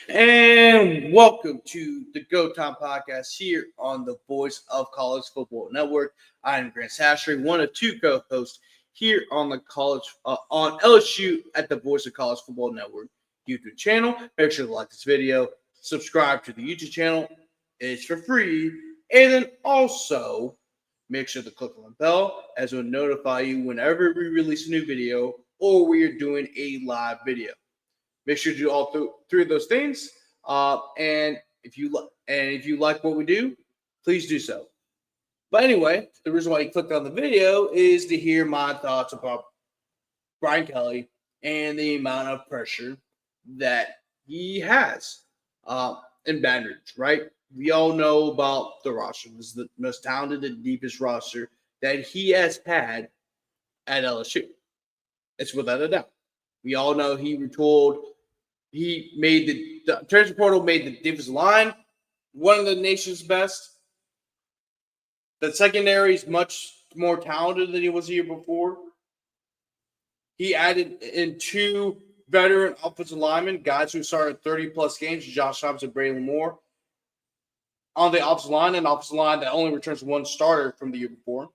And welcome to the Go Time Podcast here on the Voice of College Football Network. I am Grant Sashery, one of two co-hosts here on the on LSU at the Voice of College Football Network YouTube channel. Make sure to like this video, subscribe to the YouTube channel. It's for free. And then also make sure to click on the bell as it will notify you whenever we release a new video or we are doing a live video. Make sure to do all three of those things. And if you like what we do, please do so. But anyway, the reason why you clicked on the video is to hear my thoughts about Brian Kelly and the amount of pressure that he has in Baton Rouge, right? We all know about the roster. This is the most talented and deepest roster that he has had at LSU. It's without a doubt. We all know he made the transfer portal made the defensive line one of the nation's best. The secondary is much more talented than he was the year before. He added in two veteran offensive linemen, guys who started 30-plus games, Josh Thompson and Braylon Moore, on the offensive line, an offensive line that only returns one starter from the year before.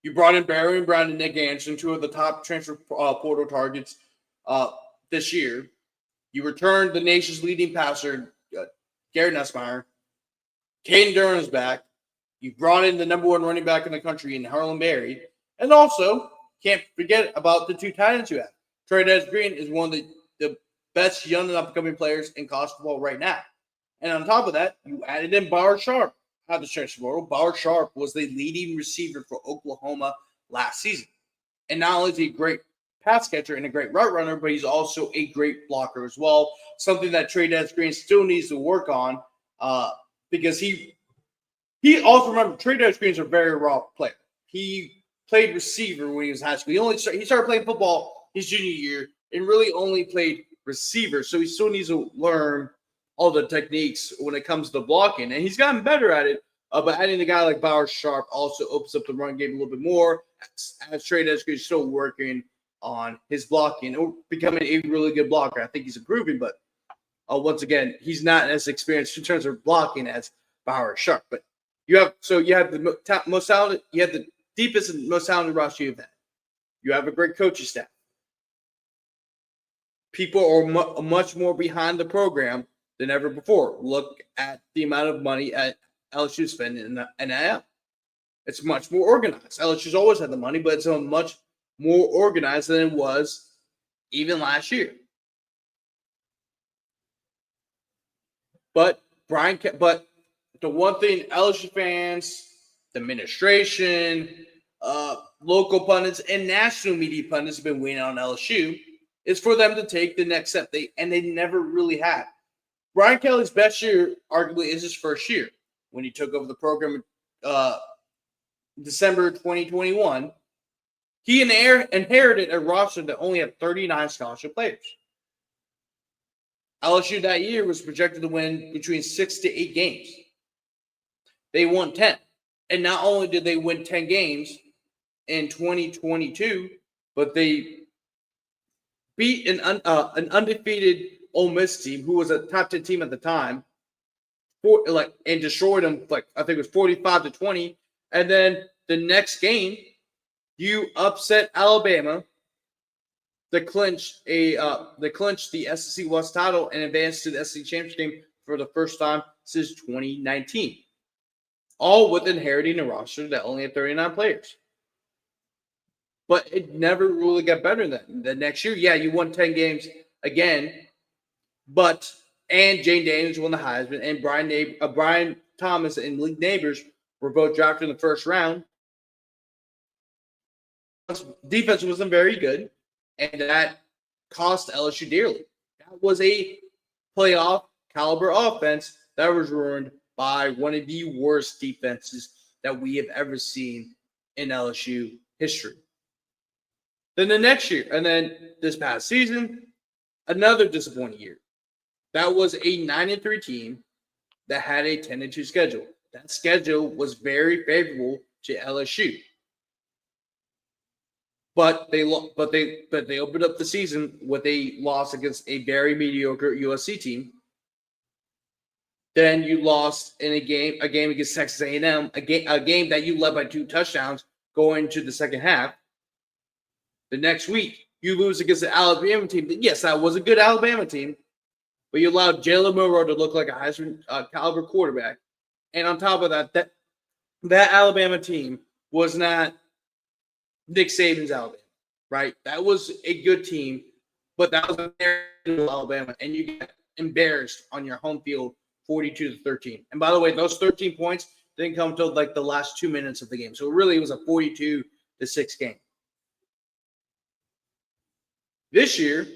You brought in Barry Brown and Nick Anderson, two of the top transfer portal targets this year. You returned the nation's leading passer, Garrett Nussmeier. Caden Durham's back. You brought in the number one running back in the country in Harlan Berry. And also, can't forget about the two tight ends you have. Trey Green is one of the best young and upcoming players in college football right now. And on top of that, you added in Bauer Sharp out of the transfer portal. Bauer Sharp was the leading receiver for Oklahoma last season. And not only is he a great pass catcher and a great route runner, but he's also a great blocker as well. Something that Trey Green still needs to work on because he also, remember, Trey Green's a very raw player. He played receiver when he was in high school. He started playing football his junior year and really only played receiver. So he still needs to learn all the techniques when it comes to blocking. And he's gotten better at it. But adding a guy like Bauer Sharp also opens up the run game a little bit more as Trey Green is still working on his blocking or becoming a really good blocker. I think he's improving, but once again, he's not as experienced in terms of blocking as Bauer Sharp. But you have the most talented, you have the deepest and most talented roster you've had. You have a great coaching staff. People are much more behind the program than ever before. Look at the amount of money at LSU spending in NIL. It's much more organized. LSU's always had the money, but it's much more organized than it was even last year. But the one thing LSU fans, the administration, local pundits, and national media pundits have been waiting on LSU is for them to take the next step. They never really have. Brian Kelly's best year, arguably, is his first year when he took over the program December 2021. He inherited a roster that only had 39 scholarship players. LSU that year was projected to win between 6 to 8 games. They won 10. And not only did they win 10 games in 2022, but they beat an undefeated Ole Miss team who was a top 10 team at the time, and destroyed them. I think it was 45-20. And then the next game, you upset Alabama to clinch the SEC West title and advance to the SEC championship game for the first time since 2019. All with inheriting a roster that only had 39 players. But it never really got better than the next year. Yeah, you won 10 games again, and Jane Daniels won the Heisman, and Brian Thomas and League Neighbors were both drafted in the first round. Defense wasn't very good, and that cost LSU dearly. That was a playoff caliber offense that was ruined by one of the worst defenses that we have ever seen in LSU history. Then the next year, and then this past season, another disappointing year. That was a 9-3 team that had a 10-2 schedule. That schedule was very favorable to LSU. But they opened up the season with a loss against a very mediocre USC team. Then you lost in a game against Texas A&M, a game that you led by 2 touchdowns going to the second half. The next week, you lose against the Alabama team. Yes, that was a good Alabama team, but you allowed Jalen Milroe to look like a Heisman caliber quarterback. And on top of that Alabama team was not Nick Saban's Alabama, right? That was a good team, but that was Alabama, and you get embarrassed on your home field 42-13. And by the way, those 13 points didn't come until like the last 2 minutes of the game. So really it was a 42-6 game. This year,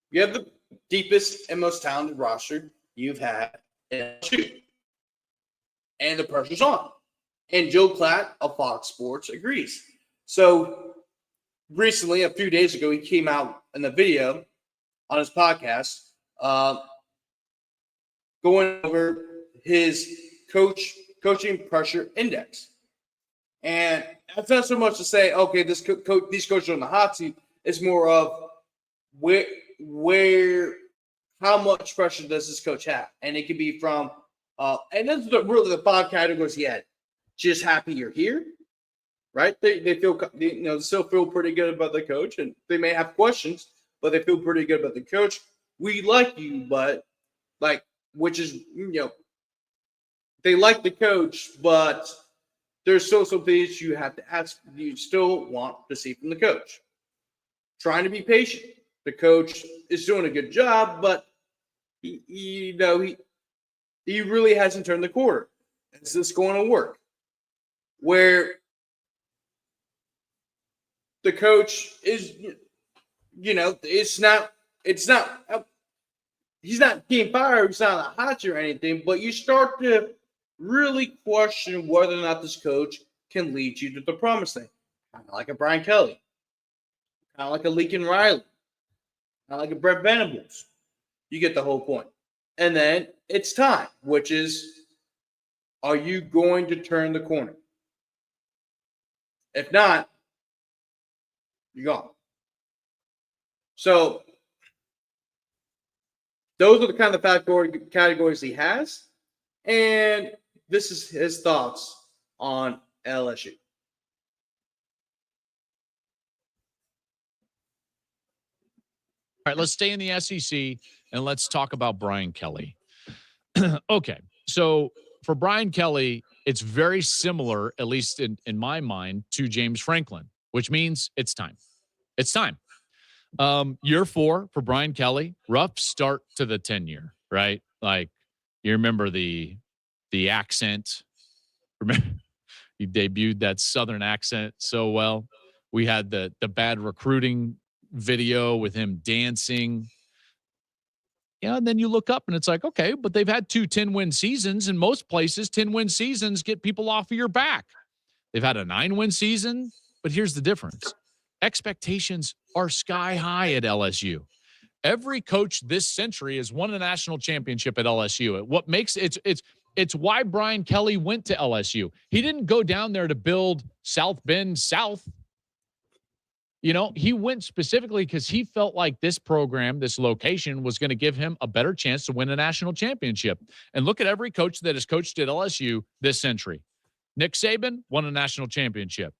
you have the deepest and most talented roster you've had in LSU. And the pressure's on. And Joe Klatt of Fox Sports agrees. So recently, a few days ago, he came out in a video on his podcast going over his coaching pressure index. And that's not so much to say, okay, these coaches are on the hot seat. It's more of how much pressure does this coach have? And it could be from, and that's really the 5 categories he had. Just happy you're here, right? They feel, still feel pretty good about the coach, and they may have questions, but they feel pretty good about the coach. We like you, but which is, they like the coach, but there's still some things you have to ask. You still want to see from the coach. Trying to be patient. The coach is doing a good job, but he really hasn't turned the corner. Is this going to work? Where the coach is, he's not getting fired, he's not on a hot seat or anything, but you start to really question whether or not this coach can lead you to the promised land. Kind of like a Brian Kelly, kind of like a Lincoln Riley, kind of like a Brett Venables. You get the whole point. And then it's time, which is, are you going to turn the corner? If not, you're gone. So those are the kind of categories he has. And this is his thoughts on LSU. All right, let's stay in the SEC and let's talk about Brian Kelly. Okay, so for Brian Kelly, it's very similar, at least in my mind, to James Franklin, which means it's time. It's time. Year 4 for Brian Kelly, rough start to the tenure, right? Like, you remember the accent. Remember, he debuted that Southern accent so well. We had the bad recruiting video with him dancing. And then you look up and it's like, okay, but they've had 2 10-win seasons. In most places, 10-win seasons get people off of your back. They've had a 9-win season, but here's the difference. Expectations are sky high at LSU. Every coach this century has won a national championship at LSU. What makes it's why Brian Kelly went to LSU. He didn't go down there to build South Bend South. He went specifically because he felt like this program, this location, was going to give him a better chance to win a national championship. And look at every coach that has coached at LSU this century. Nick Saban won a national championship.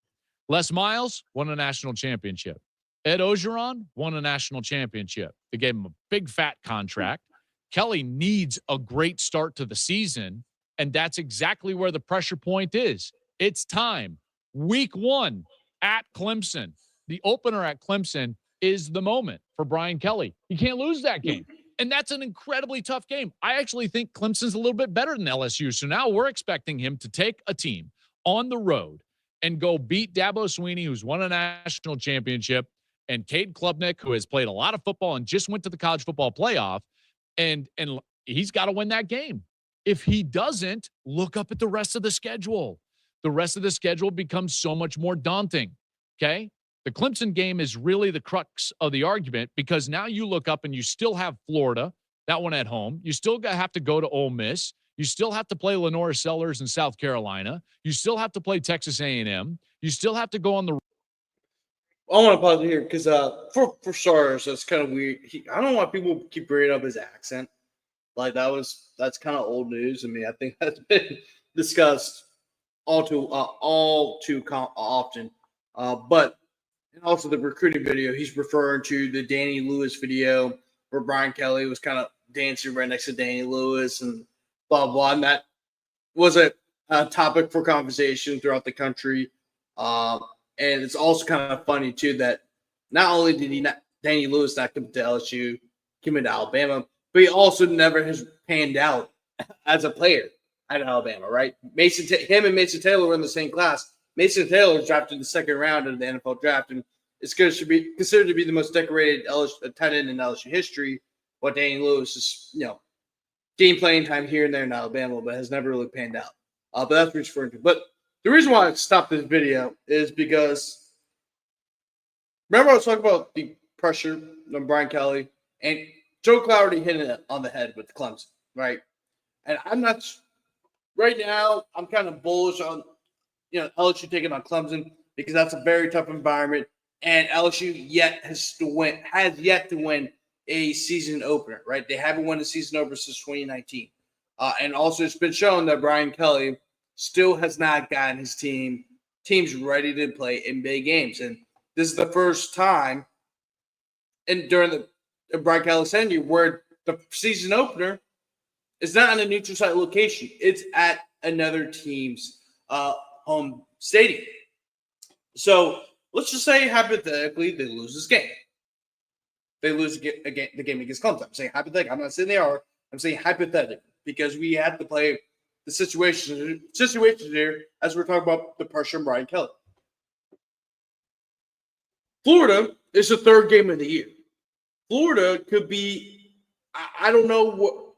Les Miles won a national championship. Ed Orgeron won a national championship. They gave him a big, fat contract. Kelly needs a great start to the season, and that's exactly where the pressure point is. It's time. Week 1 at Clemson. The opener at Clemson is the moment for Brian Kelly. He can't lose that game. And that's an incredibly tough game. I actually think Clemson's a little bit better than LSU. So now we're expecting him to take a team on the road and go beat Dabo Swinney, who's won a national championship, and Cade Klubnik, who has played a lot of football and just went to the college football playoff. And he's got to win that game. If he doesn't, look up at the rest of the schedule. The rest of the schedule becomes so much more daunting. Okay? The Clemson game is really the crux of the argument because now you look up and you still have Florida, that one at home. You still have to go to Ole Miss. You still have to play Lenore Sellers in South Carolina. You still have to play Texas A&M. You still have to go on the I want to pause it here because for starters, that's kind of weird. I don't know why people keep bringing up his accent. Like that's kind of old news. I mean, I think that's been discussed often. But and also the recruiting video, he's referring to the Danny Lewis video where Brian Kelly was kind of dancing right next to Danny Lewis and blah blah. And that was a topic for conversation throughout the country. And it's also kind of funny too that not only did Danny Lewis not come to LSU, came into Alabama, but he also never has panned out as a player at Alabama, right? Him and Mason Taylor were in the same class. Mason Taylor was drafted in the second round of the NFL draft, and it's should be considered to be the most decorated tight end in LSU history. What Danny Lewis is, game playing time here and there in Alabama, but has never really panned out. But that's what he's referring to. But the reason why I stopped this video is because remember I was talking about the pressure on Brian Kelly, and Joe Clougherty hit it on the head with Clemson, right? And I'm not right now. I'm kind of bullish on LSU taking on Clemson because that's a very tough environment, and LSU has yet to win a season opener, right? They haven't won a season opener since 2019, and also it's been shown that Brian Kelly still has not gotten his teams ready to play in big games, and this is the first time, and during the Brian Kelly's tenure, where the season opener is not in a neutral site location; it's at another team's home stadium. So let's just say hypothetically they lose this game. They lose the game against Clemson. I'm saying hypothetically. I'm not saying they are. I'm saying hypothetically because we have to play the situation here as we're talking about the pressure on Brian Kelly. Florida is the third game of the year. Florida could be, I don't know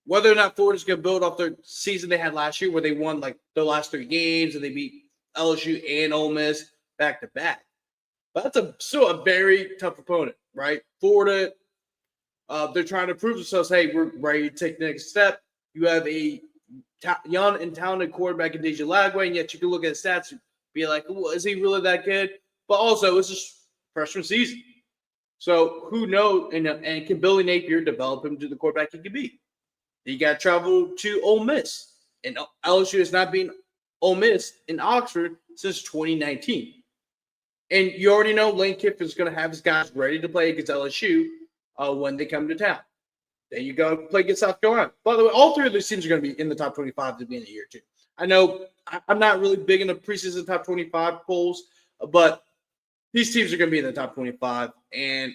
whether or not Florida's going to build off their season they had last year where they won like their last 3 games and they beat LSU and Ole Miss back to back. But that's still a very tough opponent, right? Florida, they're trying to prove themselves. Hey, we're ready to take the next step. You have a young and talented quarterback in DJ Lagway, and yet you can look at his stats and be like, well, is he really that good? But also, it's just freshman season. So who knows? And can Billy Napier develop him to the quarterback he could be? He got to travel to Ole Miss. And LSU has not been Ole Miss in Oxford since 2019. And you already know Lane Kiffin's going to have his guys ready to play against LSU when they come to town. Then you go play against South Carolina. By the way, all 3 of these teams are going to be in the top 25 at the beginning of the year, too. I know I'm not really big in the preseason top 25 polls, but these teams are going to be in the top 25. And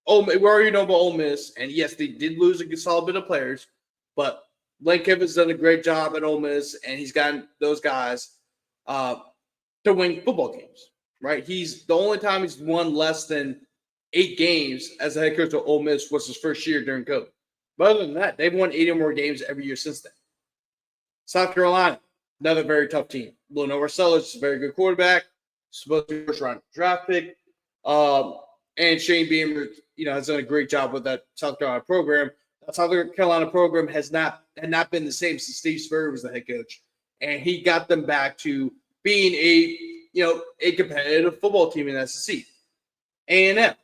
we already know about Ole Miss. And, yes, they did lose a solid bit of players, but Lane Kiffin's done a great job at Ole Miss, and he's gotten those guys to win football games, right? The only time he's won less than 8 games as a head coach of Ole Miss was his first year during COVID. But other than that, they've won 8 or more games every year since then. South Carolina, another very tough team. Bruno Marcellus is a very good quarterback, supposed to be first round draft pick. And Shane Beamer, has done a great job with that South Carolina program. That South Carolina program had not been the same since Steve Spurrier was the head coach, and he got them back to being a competitive football team in SEC. A&M.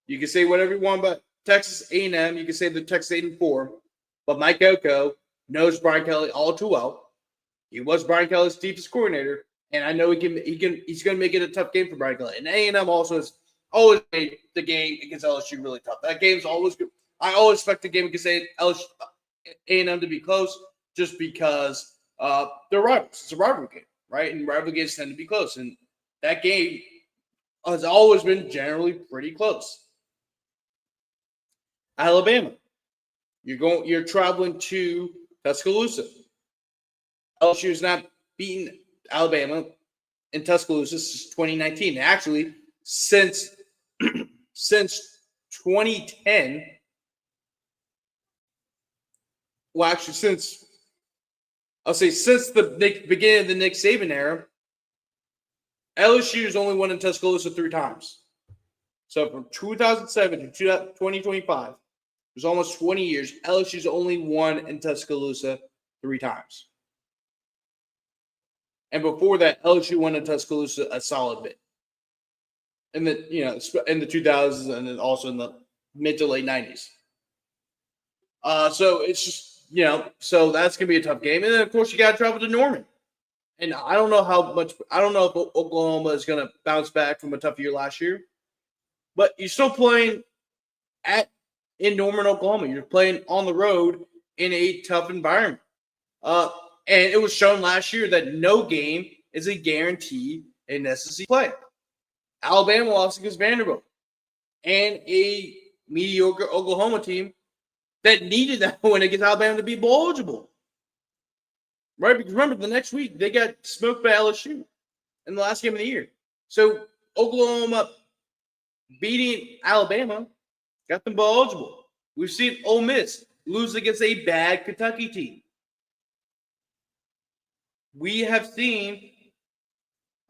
You can say whatever you want about Texas A&M. You can say the Texas 8-4, but Mike Elko knows Brian Kelly all too well. He was Brian Kelly's defensive coordinator, and I know he's going to make it a tough game for Brian Kelly. And A&M also has always made the game against LSU really tough. That game's always good. I always expect the game against A&M to be close just because they're rivals. It's a rivalry game, right? And rivalry games tend to be close. And that game has always been generally pretty close. Alabama. You're traveling to Tuscaloosa. LSU has not beaten Alabama in Tuscaloosa since 2019. Actually, since 2010. Well, actually, since the beginning of the Nick Saban era, LSU has only won in Tuscaloosa 3 times. So from 2007 to 2025, there's almost 20 years. LSU's only won in Tuscaloosa 3 times. And before that, LSU won in Tuscaloosa a solid bit. in the 2000s and then also in the mid to late 90s. So it's just, so that's going to be a tough game. And then, of course, you got to travel to Norman. And I don't know if Oklahoma is going to bounce back from a tough year last year. But you're still playing in Norman, Oklahoma. You're playing on the road in a tough environment. And it was shown last year that no game is a guarantee in SEC play. Alabama lost against Vanderbilt. And a mediocre Oklahoma team that needed that win against Alabama to be bowl eligible. Right? Because remember, the next week, they got smoked by LSU in the last game of the year. So Oklahoma beating Alabama got them bowl eligible. We've seen Ole Miss lose against a bad Kentucky team. We have seen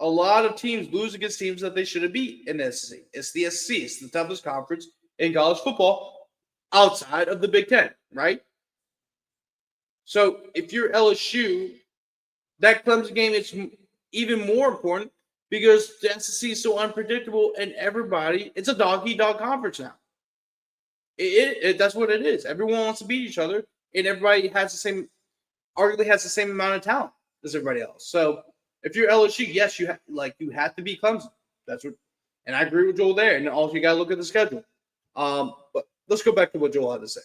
a lot of teams lose against teams that they should have beat in the SEC. It's the SEC. It's the toughest conference in college football outside of the Big Ten, right? So if you're LSU, that Clemson game is even more important because the SEC is so unpredictable and it's a dog-eat-dog conference now. That's what it is. Everyone wants to beat each other, and everybody arguably has the same amount of talent as everybody else. So if you're LSU, yes, you have to beat Clemson. And I agree with Joel there. And also you got to look at the schedule. But let's go back to what Joel had to say.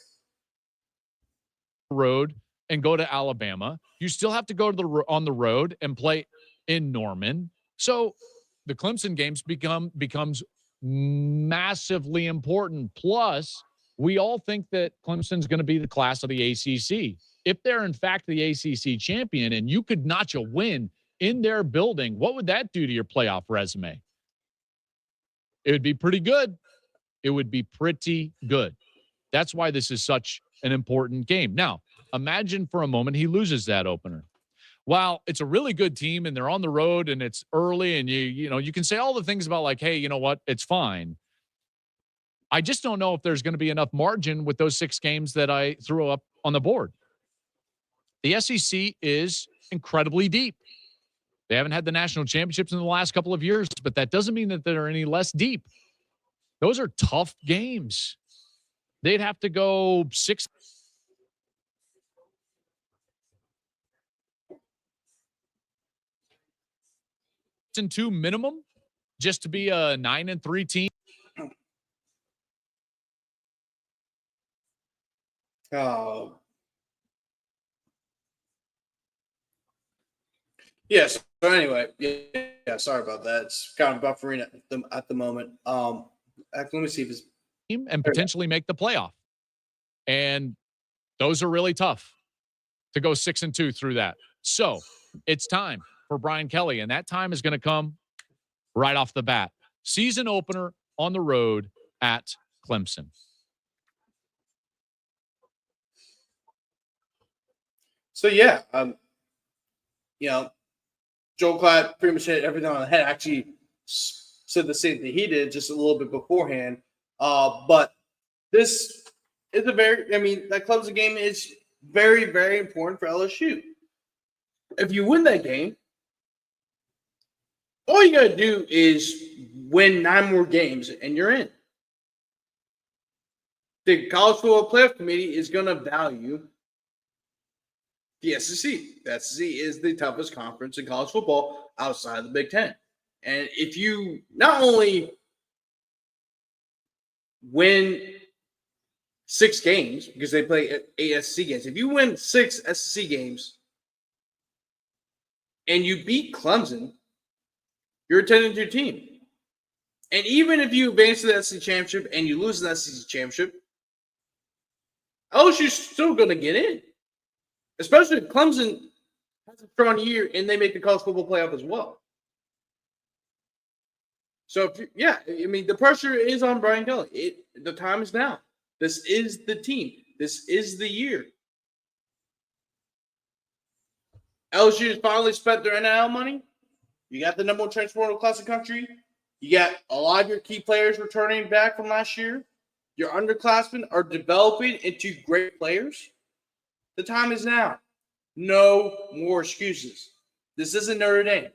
Road and go to Alabama. You still have to go on the road and play in Norman. So the Clemson games becomes massively important. Plus, we all think that Clemson's going to be the class of the ACC. If they're in fact the ACC champion and you could notch a win in their building, what would that do to your playoff resume? It would be pretty good. It would be pretty good. That's why this is such an important game. Now, imagine for a moment he loses that opener. While it's a really good team and they're on the road and it's early and you can say all the things about like, hey, you know what? It's fine. I just don't know if there's going to be enough margin with those 6 games that I threw up on the board. The SEC is incredibly deep. They haven't had the national championships in the last couple of years, but that doesn't mean that they're any less deep. Those are tough games. They'd have to go 6 and 2 minimum just to be a 9-3 team. Yes. So anyway, yeah. Sorry about that. It's kind of buffering at the moment. Let me see if it's and potentially make the playoff. And those are really tough to go 6-2 through that. So it's time for Brian Kelly, and that time is going to come right off the bat. Season opener on the road at Clemson. So yeah, Joel Klatt pretty much hit everything on the head. Actually said the same thing he did just a little bit beforehand. But this is that Clemson game is very, very important for LSU. If you win that game, all you got to do is win 9 more games and you're in. The College Football Playoff Committee is going to value the SEC. The SEC is the toughest conference in college football outside of the Big Ten. And if you not only win 6 games, because they play 8 SEC games, if you win 6 SEC games and you beat Clemson, you're a 10-2 team. And even if you advance to the SEC championship and you lose the SEC championship, LSU's still going to get in. Especially if Clemson has a strong year and they make the college football playoff as well. So, the pressure is on Brian Kelly. The time is now. This is the team. This is the year. LSU has finally spent their NIL money. You got the number 1 transfer portal class in the country. You got a lot of your key players returning back from last year. Your underclassmen are developing into great players. The time is now. No more excuses. This isn't Notre Dame.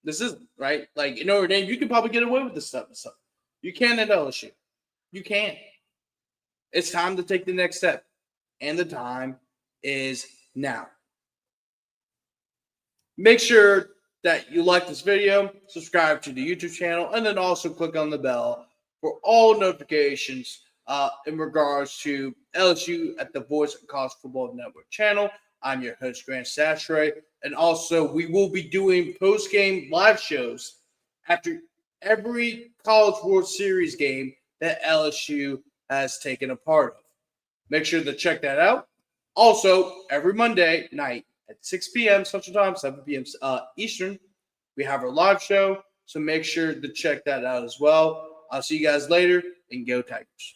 This is right. Like in Notre Dame, you could probably get away with this stuff. You can at LSU. You can. It's time to take the next step, and the time is now. Make sure that you like this video, subscribe to the YouTube channel, and then also click on the bell for all notifications in regards to LSU at the Voice of College Football Network channel. I'm your host, Grant Sastray, and also we will be doing post-game live shows after every College World Series game that LSU has taken a part of. Make sure to check that out. Also, every Monday night at 6 p.m. Central Time, 7 p.m. Eastern, we have our live show, so make sure to check that out as well. I'll see you guys later, and go Tigers.